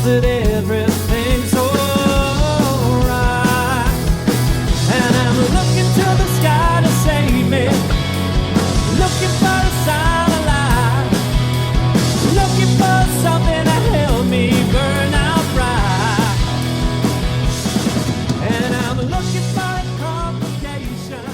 trust that everything's alright. And I'm looking to the sky to save me, looking for a sign of life, looking for something to help me burn out bright. And I'm looking for a complication.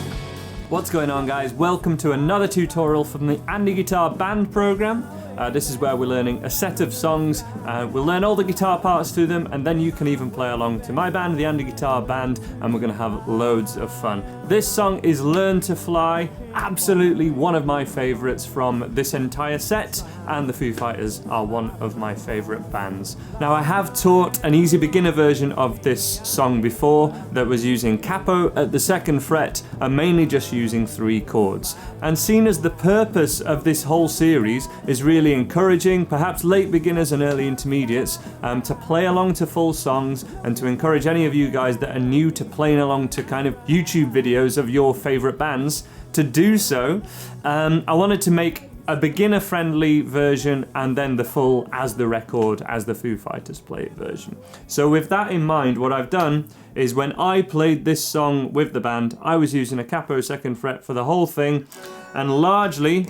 What's going on, guys? Welcome to another tutorial from the Andy Guitar Band program. This is where we're learning a set of songs. We'll learn all the guitar parts to them, and then you can even play along to my band, the Andy Guitar Band, and we're going to have loads of fun. This song is Learn to Fly, absolutely one of my favourites from this entire set, and the Foo Fighters are one of my favourite bands. Now, I have taught an easy beginner version of this song before that was using Capo at the 2nd fret and mainly just using 3 chords. And seen as the purpose of this whole series is really encouraging perhaps late beginners and early intermediates to play along to full songs, and to encourage any of you guys that are new to playing along to kind of YouTube videos of your favourite bands to do so. I wanted to make a beginner friendly version and then the full as the record, as the Foo Fighters play it version. So with that in mind, what I've done is when I played this song with the band, I was using a Capo 2nd fret for the whole thing, and largely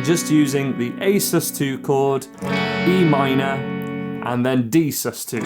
just using the A sus2 chord, E minor, and then D sus2.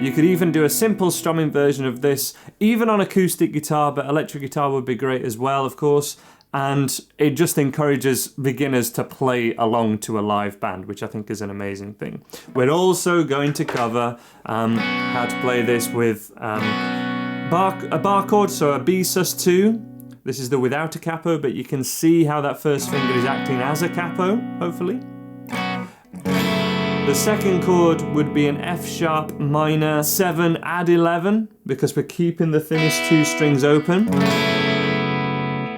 You could even do a simple strumming version of this, even on acoustic guitar, but electric guitar would be great as well, of course. And it just encourages beginners to play along to a live band, which I think is an amazing thing. We're also going to cover how to play this with a bar chord, so a B sus2. This is the without a capo, but you can see how that first finger is acting as a capo, hopefully. The 2nd chord would be an F sharp minor 7 add 11, because we're keeping the thinnest 2 strings open.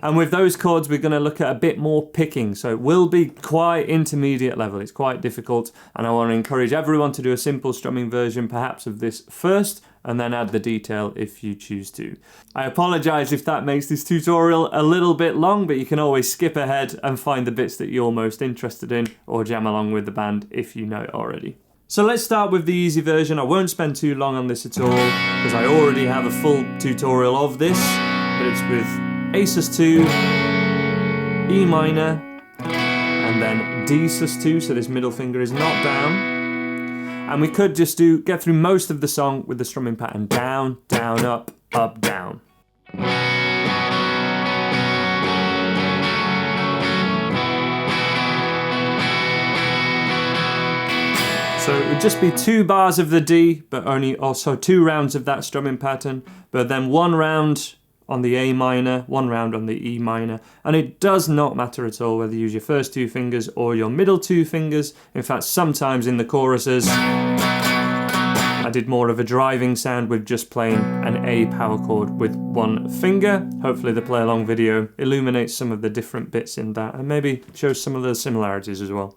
And with those chords, we're going to look at a bit more picking. So it will be quite intermediate level. It's quite difficult. And I want to encourage everyone to do a simple strumming version, perhaps of this first, and then add the detail if you choose to. I apologize if that makes this tutorial a little bit long, but you can always skip ahead and find the bits that you're most interested in, or jam along with the band if you know it already. So let's start with the easy version. I won't spend too long on this at all, because I already have a full tutorial of this, but it's with A sus2, E minor, and then D sus2, so this middle finger is not down. And we could just get through most of the song with the strumming pattern down, down, up, down. So it would just be 2 bars of the D, but only also 2 rounds of that strumming pattern, but then 1 round on the A minor, 1 round on the E minor, and it does not matter at all whether you use your first 2 fingers or your middle 2 fingers. In fact, sometimes in the choruses I did more of a driving sound with just playing an A power chord with 1 finger. Hopefully the play along video illuminates some of the different bits in that and maybe shows some of the similarities as well.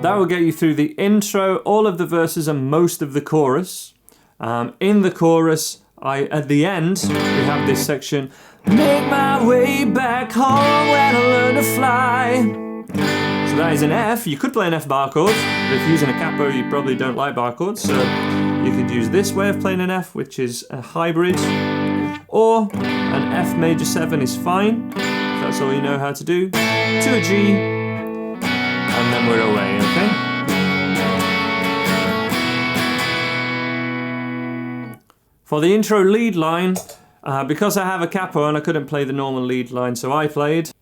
That will get you through the intro, all of the verses and most of the chorus. In the chorus, at the end, we have this section, make my way back home when I learn to fly. So that is an F. You could play an F bar chord, but if you're using a capo, you probably don't like bar chords, so you could use this way of playing an F, which is a hybrid, or an F major 7 is fine, if that's all you know how to do, to a G, and then we're away, okay? For the intro lead line, because I have a capo and I couldn't play the normal lead line, so I played.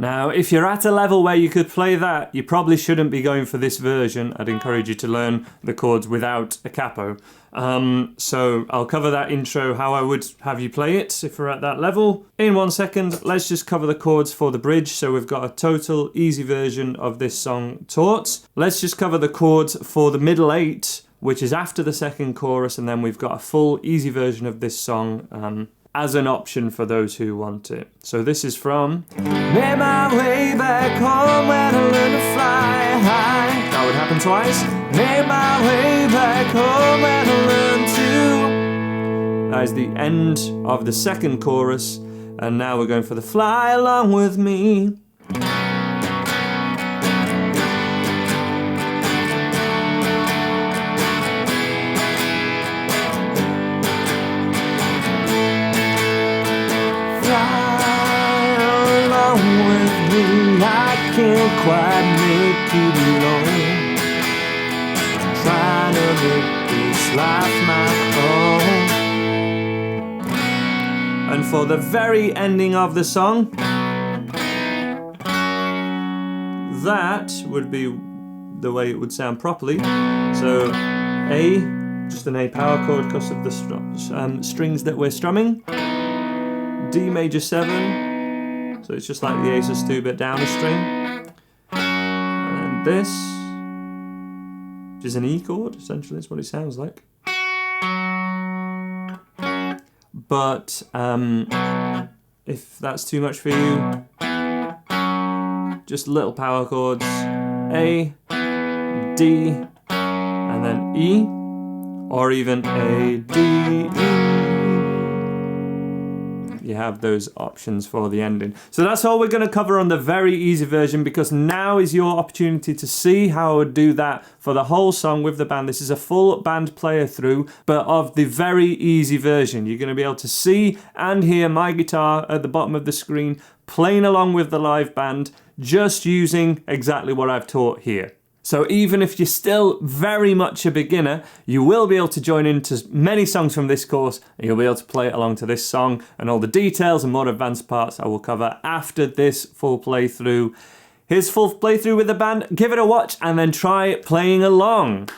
Now, if you're at a level where you could play that, you probably shouldn't be going for this version. I'd encourage you to learn the chords without a capo. So I'll cover that intro how I would have you play it if we're at that level. In 1 second, let's just cover the chords for the bridge. So we've got a total easy version of this song taught. Let's just cover the chords for the middle 8 which is after the second chorus, and then we've got a full easy version of this song as an option for those who want it. So this is from Made My Way Back Home When I Learned to Fly High. That would happen twice. Made my way back home when I learned to. That is the end of the second chorus, and now we're going for the Fly Along With Me. I can't quite make it alone. Trying to make this life my own. And for the very ending of the song, that would be the way it would sound properly. So A, just an A power chord because of the strings that we're strumming. D major 7. So it's just like the A sus2 but down a string. And then this, which is an E chord, essentially, is what it sounds like. But if that's too much for you, just little power chords, A, D, and then E, or even A, D, E. You have those options for the ending. So that's all we're going to cover on the very easy version, because now is your opportunity to see how I would do that for the whole song with the band. This is a full band player through, but of the very easy version. You're going to be able to see and hear my guitar at the bottom of the screen playing along with the live band, just using exactly what I've taught here. So even if you're still very much a beginner, you will be able to join into many songs from this course, and you'll be able to play it along to this song, and all the details and more advanced parts I will cover after this full playthrough. Here's full playthrough with the band. Give it a watch and then try playing along.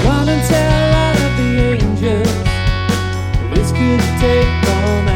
Run and tell all of the angels this could take all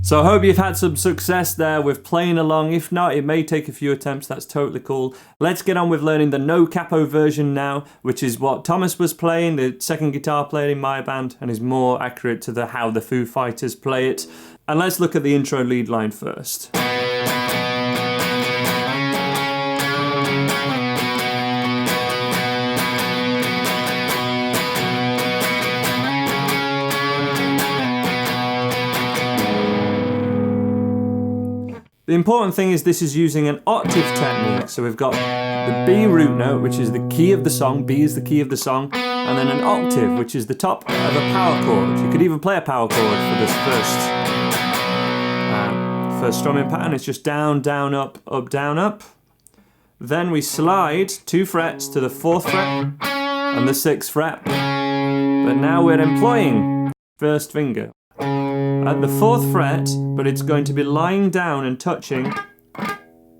So I hope you've had some success there with playing along. If not, it may take a few attempts. That's totally cool. Let's get on with learning the no capo version now, which is what Thomas was playing, the second guitar player in my band, and is more accurate to how the Foo Fighters play it. And let's look at the intro lead line first. The important thing is this is using an octave technique. So we've got the B root note, which is the key of the song. B is the key of the song. And then an octave, which is the top of a power chord. You could even play a power chord for this first strumming pattern. It's just down, down, up, down, up. Then we slide 2 frets to the 4th fret and the 6th fret. But now we're employing first finger at the 4th fret, but it's going to be lying down and touching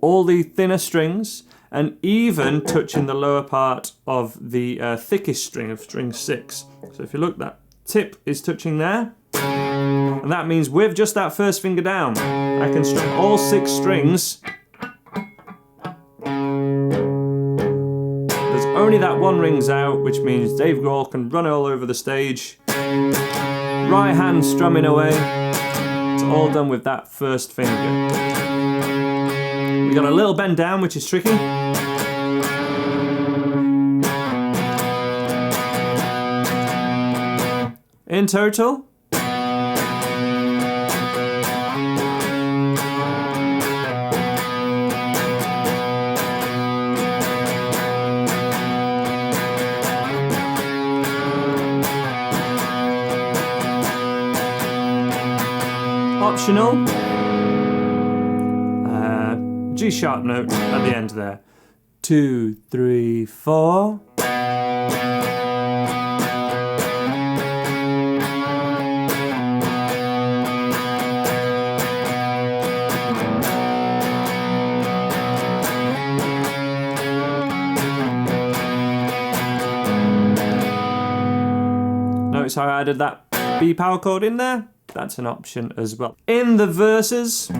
all the thinner strings and even touching the lower part of the thickest string of string 6. So if you look, that tip is touching there, and that means with just that first finger down, I can strum all 6 strings. There's only that one rings out, which means Dave Grohl can run all over the stage. Right hand strumming away. It's all done with that first finger. We got a little bend down, which is tricky. In total, optional, G sharp note at the end there. 2, 3, 4. Notice how I added that B power chord in there? That's an option as well. In the verses,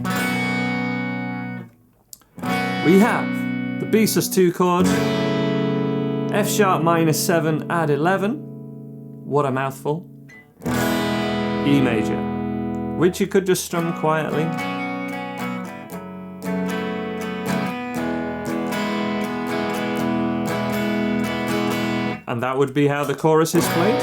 we have the B sus2 chord, F sharp minor 7 add 11, what a mouthful, E major, which you could just strum quietly, and that would be how the chorus is played.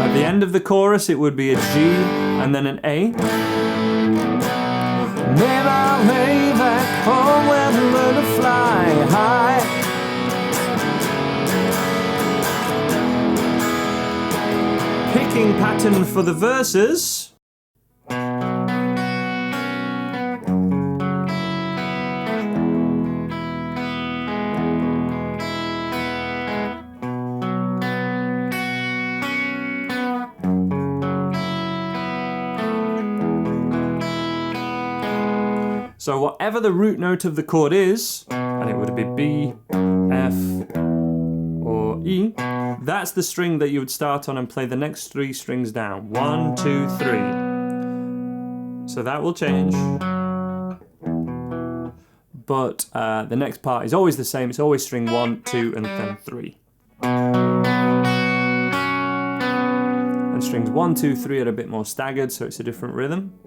At the end of the chorus, it would be a G and then an A. Made my way back home where I learned to fly high. Picking pattern for the verses. So whatever the root note of the chord is, and it would be B, F, or E, that's the string that you would start on and play the next 3 strings down. 1, 2, 3. So that will change. But the next part is always the same. It's always string 1, 2, and then 3. And strings 1, 2, 3 are a bit more staggered, so it's a different rhythm.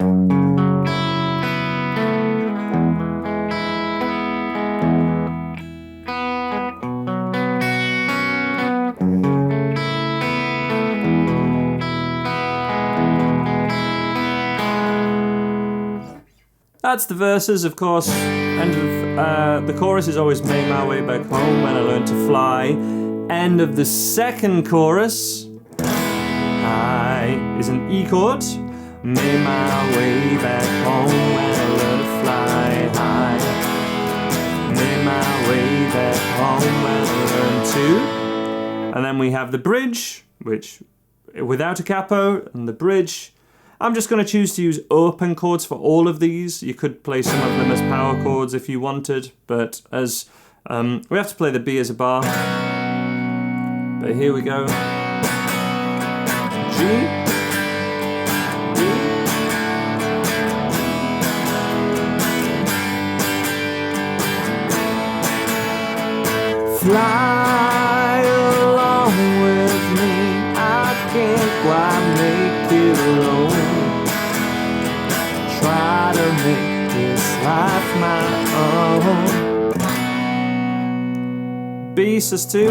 That's the verses, of course. End of the chorus is always made my way back home when I learned to fly. End of the second chorus, I is an E chord. Made my way back home when I learned to fly high. Made my way back home when I learned to. And then we have the bridge, which without a capo, and the bridge. I'm just going to choose to use open chords for all of these. You could play some of them as power chords if you wanted, but as we have to play the B as a bar. But here we go. G, D, fly along with me, I can't quite make it alone. Try to make this life my own. B sus 2,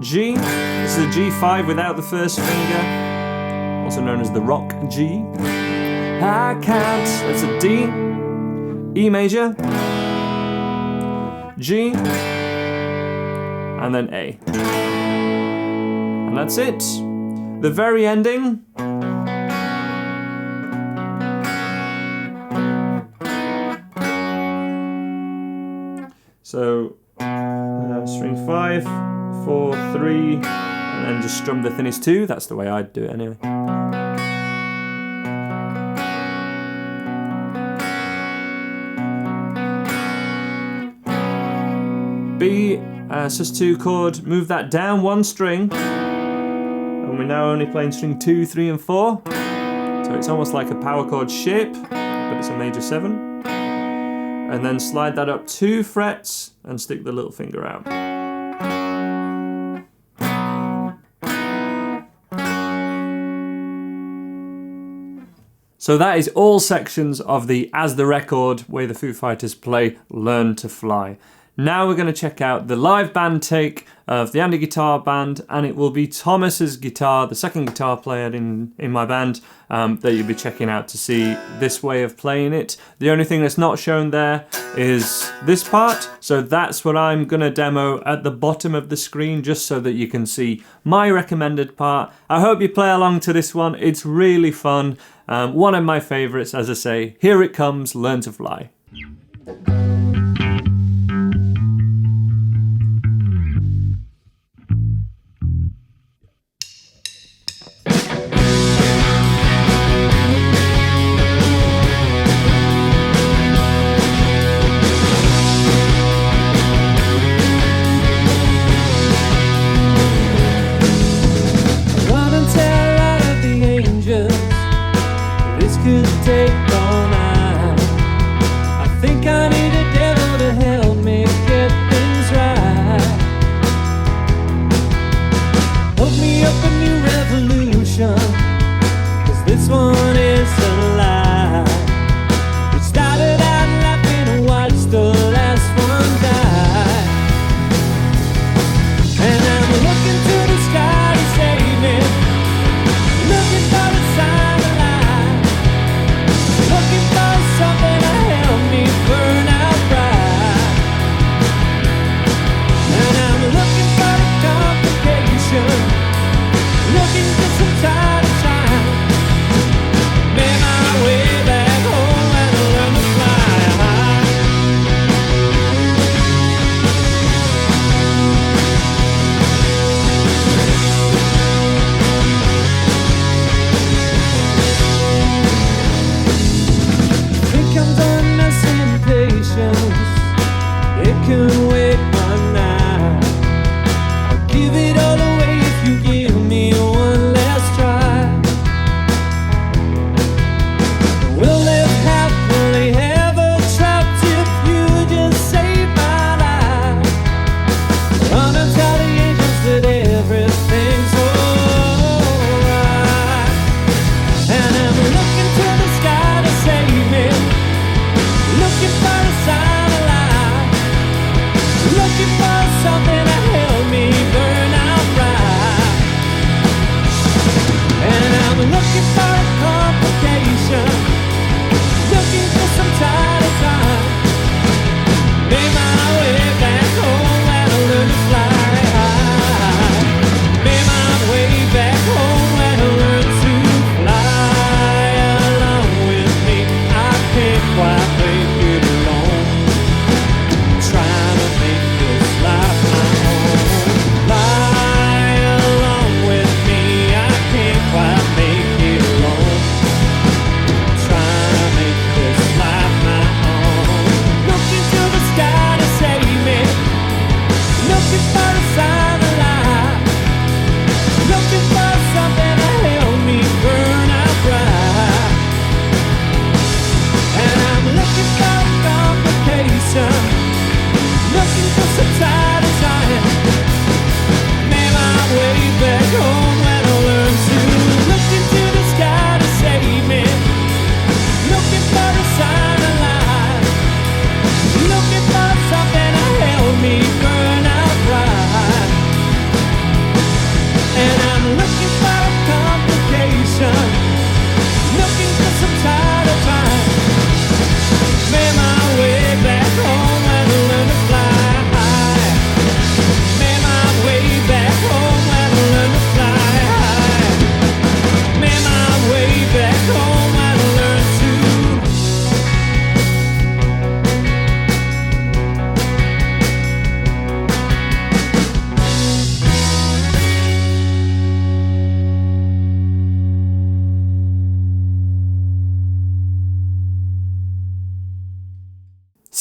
G, this is a G5 without the first finger, also known as the rock G. I can't, that's a D, E major, G, and then A. And that's it. The very ending. So, string 5, 4, 3, and then just strum the thinnest 2. That's the way I'd do it anyway. B, sus2 chord, move that down 1 string, and we're now only playing string 2, 3, and 4. So it's almost like a power chord shape, but it's a major 7. And then slide that up 2 frets and stick the little finger out. So that is all sections of the As the Record way the Foo Fighters play Learn to Fly. Now we're going to check out the live band take of the Andy Guitar Band, and it will be Thomas's guitar, the second guitar player in my band, that you'll be checking out to see this way of playing it. The only thing that's not shown there is this part, so that's what I'm going to demo at the bottom of the screen, just so that you can see my recommended part. I hope you play along to this one. It's really fun. One of my favourites, as I say. Here it comes, Learn to Fly. Could take all night. I think I need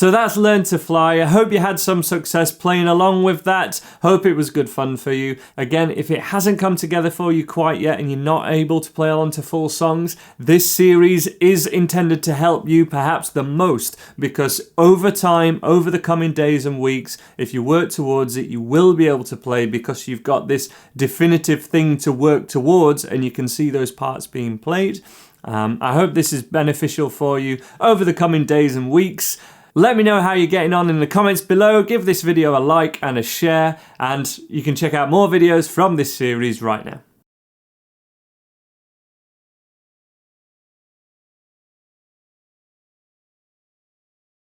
So that's Learn to Fly. I hope you had some success playing along with that. Hope it was good fun for you. Again, if it hasn't come together for you quite yet and you're not able to play along to full songs, this series is intended to help you perhaps the most, because over time, over the coming days and weeks, if you work towards it, you will be able to play, because you've got this definitive thing to work towards and you can see those parts being played. I hope this is beneficial for you over the coming days and weeks. Let me know how you're getting on in the comments below. Give this video a like and a share, and you can check out more videos from this series right now.